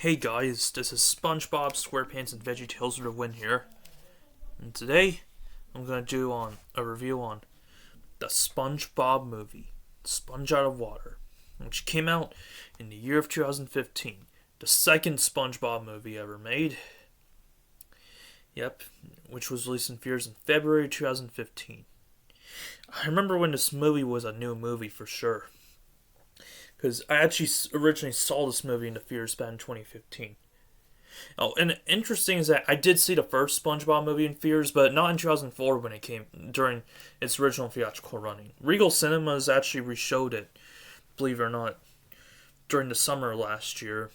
Hey guys, this is SpongeBob, SquarePants, and VeggieTales with a win here. And today, I'm going to do a review on the SpongeBob movie, Sponge Out of Water, which came out in the year of 2015. The second SpongeBob movie ever made. Yep, which was released in theaters in February 2015. I remember when this movie was a new movie for sure. Because I actually originally saw this movie in the theaters back in 2015. Oh, and interesting is that I did see the first SpongeBob movie in theaters, but not in 2004 when it came, during its original theatrical running. Regal Cinemas actually reshowed it, believe it or not, during the summer last year,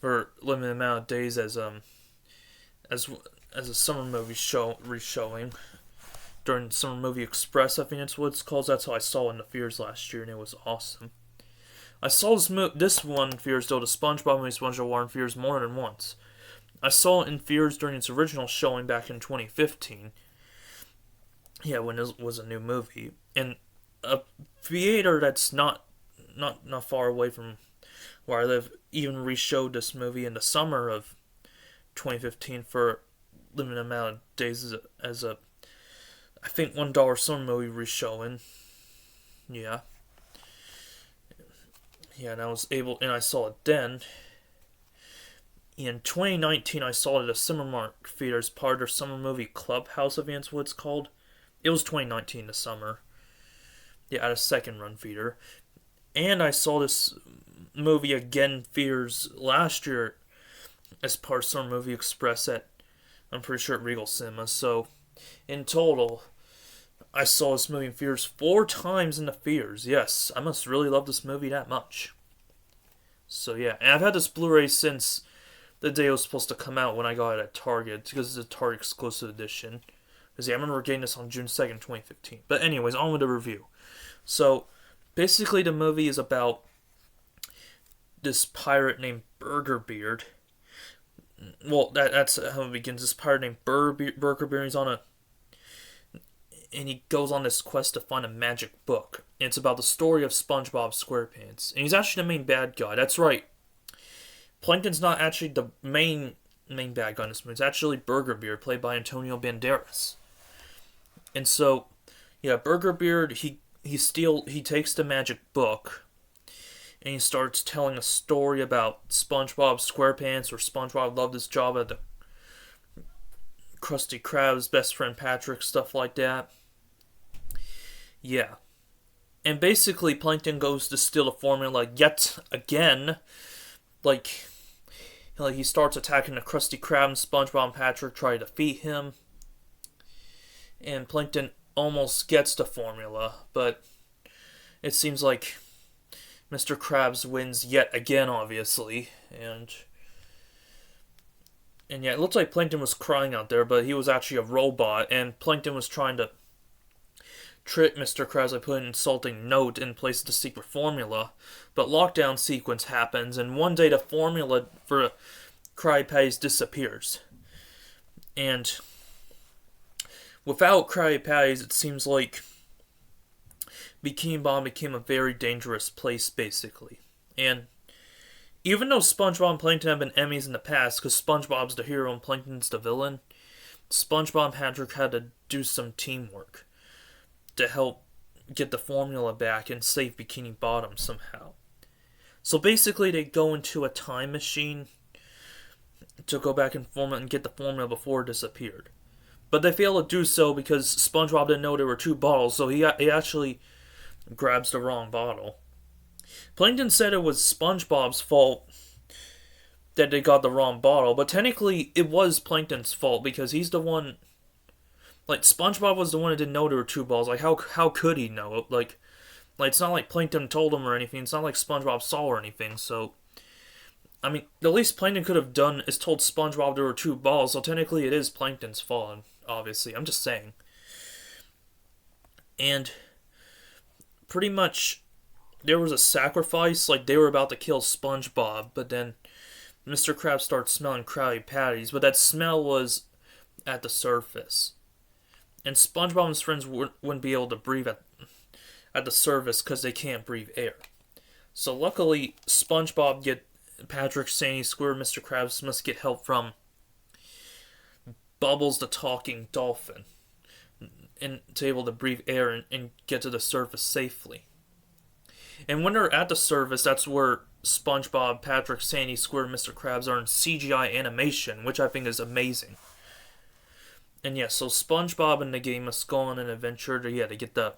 for a limited amount of days as a summer movie reshowing. During Summer Movie Express, I think that's what it's called. That's how I saw it in the theaters last year, and it was awesome. I saw this one in theaters, though, the SpongeBob movie Sponge Out of Water in theaters more than once. I saw it in theaters during its original showing back in 2015. Yeah, when it was a new movie. And a theater that's not far away from where I live even reshowed this movie in the summer of 2015 for a limited amount of days as a I think $1 summer movie reshowing. Yeah. Yeah, and I saw it then. In 2019, I saw it at a Cinemark theater as part of their summer movie Clubhouse events, what it's called. It was 2019, the summer. Yeah, at a second run theater. And I saw this movie again in theaters last year as part of Summer Movie Express at, I'm pretty sure, at Regal Cinemas. So, in total, I saw this movie in theaters 4 times in the theaters. Yes, I must really love this movie that much. So yeah, and I've had this Blu-ray since the day it was supposed to come out when I got it at Target, because it's a Target exclusive edition. Because yeah, I remember getting this on June 2nd, 2015. But anyways, on with the review. So, basically the movie is about this pirate named Burger Beard. Well, that's how it begins. This pirate named Burger Beard, and he goes on this quest to find a magic book. And it's about the story of SpongeBob SquarePants. And he's actually the main bad guy. That's right. Plankton's not actually the main bad guy in this movie. It's actually Burger Beard, played by Antonio Banderas. And so, yeah, Burger Beard, he takes the magic book, and he starts telling a story about SpongeBob SquarePants, or SpongeBob loved his job at the Krusty Krab's best friend Patrick, stuff like that. Yeah. And basically, Plankton goes to steal the formula yet again. Like he starts attacking the Krusty Krab, and SpongeBob and Patrick try to defeat him. And Plankton almost gets the formula, but it seems like Mr. Krabs wins yet again, obviously. And yeah, it looked like Plankton was crying out there, but he was actually a robot, and Plankton was trying to trick Mr. Krabs by putting an insulting note in place of the secret formula. But lockdown sequence happens, and one day the formula for Krabby Patties disappears. And without Krabby Patties, it seems like Bikini Bottom became a very dangerous place, basically. And even though SpongeBob and Plankton have been enemies in the past, because SpongeBob's the hero and Plankton's the villain, SpongeBob and Patrick had to do some teamwork to help get the formula back and save Bikini Bottom somehow. So basically, they go into a time machine to go back and get the formula before it disappeared. But they fail to do so because SpongeBob didn't know there were 2 bottles, so he actually grabs the wrong bottle. Plankton said it was SpongeBob's fault that they got the wrong bottle, but technically it was Plankton's fault because he's the one. Like, SpongeBob was the one that didn't know there were 2 balls. Like, how could he know? Like it's not like Plankton told him or anything. It's not like SpongeBob saw or anything. So, I mean, the least Plankton could have done is told SpongeBob there were 2 balls. So technically, it is Plankton's fault. Obviously, I'm just saying. And pretty much, there was a sacrifice. Like, they were about to kill SpongeBob, but then Mr. Krabs starts smelling Krabby Patties. But that smell was at the surface. And SpongeBob and his friends wouldn't be able to breathe at the surface because they can't breathe air. So luckily, SpongeBob Patrick, Sandy, Squidward, Mr. Krabs must get help from Bubbles the talking dolphin, and to able to breathe air and get to the surface safely. And when they're at the surface, that's where SpongeBob, Patrick, Sandy, Squidward, Mr. Krabs are in CGI animation, which I think is amazing. And yeah, so SpongeBob and the game must go on an adventure to get the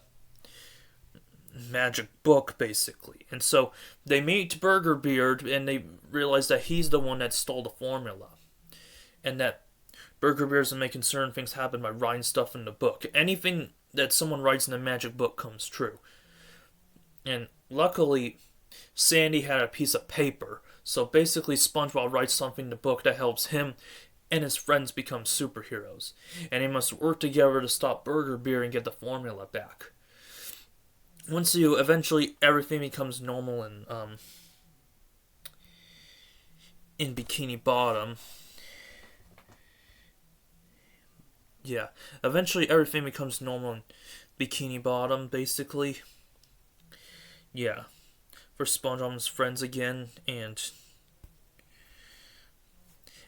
magic book, basically. And so they meet Burger Beard, and they realize that he's the one that stole the formula, and that Burger Beard's making certain things happen by writing stuff in the book. Anything that someone writes in the magic book comes true. And luckily, Sandy had a piece of paper, so basically SpongeBob writes something in the book that helps him and his friends become superheroes. And they must work together to stop Burger Beard and get the formula back. Once eventually everything becomes normal in Bikini Bottom. Yeah, eventually everything becomes normal in Bikini Bottom, basically. Yeah, for SpongeBob and his friends again, and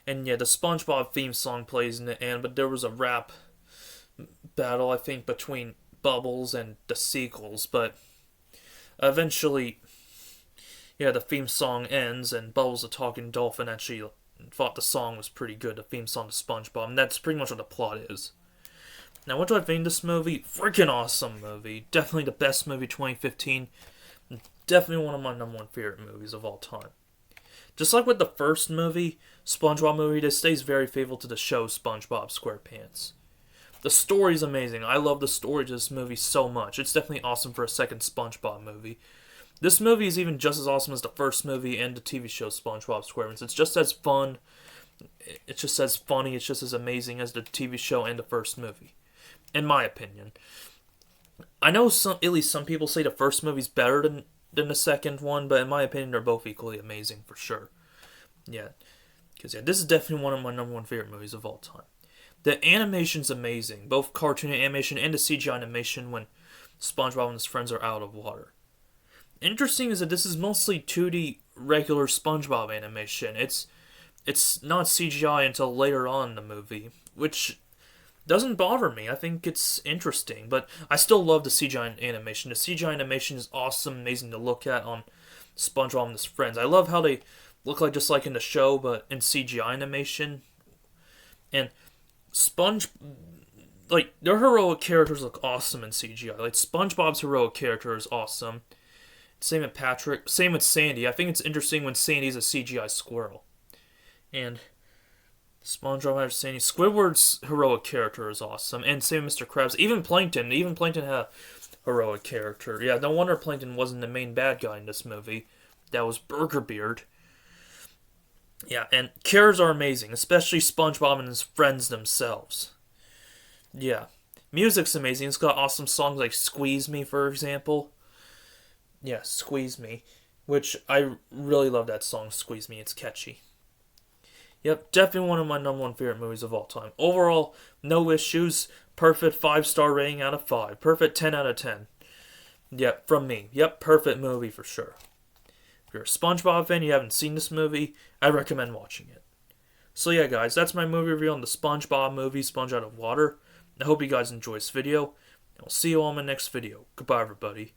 yeah, the SpongeBob theme song plays in the end, but there was a rap battle, I think, between Bubbles and the sequels, but eventually, yeah, the theme song ends, and Bubbles the talking dolphin actually thought the song was pretty good, the theme song to SpongeBob, and that's pretty much what the plot is. Now, what do I think of this movie? Freaking awesome movie. Definitely the best movie 2015. Definitely one of my number one favorite movies of all time. Just like with the first movie, SpongeBob movie, this stays very faithful to the show SpongeBob SquarePants. The story's amazing. I love the story to this movie so much. It's definitely awesome for a second SpongeBob movie. This movie is even just as awesome as the first movie and the TV show SpongeBob SquarePants. It's just as fun. It's just as funny. It's just as amazing as the TV show and the first movie, in my opinion. I know at least some people say the first movie's better than the second one, but in my opinion, they're both equally amazing for sure. Yeah, because this is definitely one of my number one favorite movies of all time. The animation's amazing, both cartoon animation and the CGI animation when SpongeBob and his friends are out of water. Interesting is that this is mostly 2D regular SpongeBob animation. It's not CGI until later on in the movie, which doesn't bother me. I think it's interesting, but I still love the CGI animation. The CGI animation is awesome, amazing to look at on SpongeBob and his friends. I love how they look like just like in the show, but in CGI animation. And their heroic characters look awesome in CGI. Like, SpongeBob's heroic character is awesome. Same with Patrick. Same with Sandy. I think it's interesting when Sandy's a CGI squirrel. And SpongeBob has Sandy. Squidward's heroic character is awesome. And same with Mr. Krabs. Even Plankton. Even Plankton had a heroic character. Yeah, no wonder Plankton wasn't the main bad guy in this movie. That was Burger Beard. Yeah, and characters are amazing, especially SpongeBob and his friends themselves. Yeah. Music's amazing. It's got awesome songs like Squeeze Me, for example. Yeah, Squeeze Me. Which I really love that song, Squeeze Me. It's catchy. Yep, definitely one of my number one favorite movies of all time. Overall, no issues. Perfect 5-star rating out of 5. Perfect 10 out of 10. Yep, from me. Yep, perfect movie for sure. If you're a SpongeBob fan, you haven't seen this movie, I recommend watching it. So yeah, guys, that's my movie review on the SpongeBob movie, Sponge Out of Water. I hope you guys enjoyed this video, and I'll see you all in my next video. Goodbye, everybody.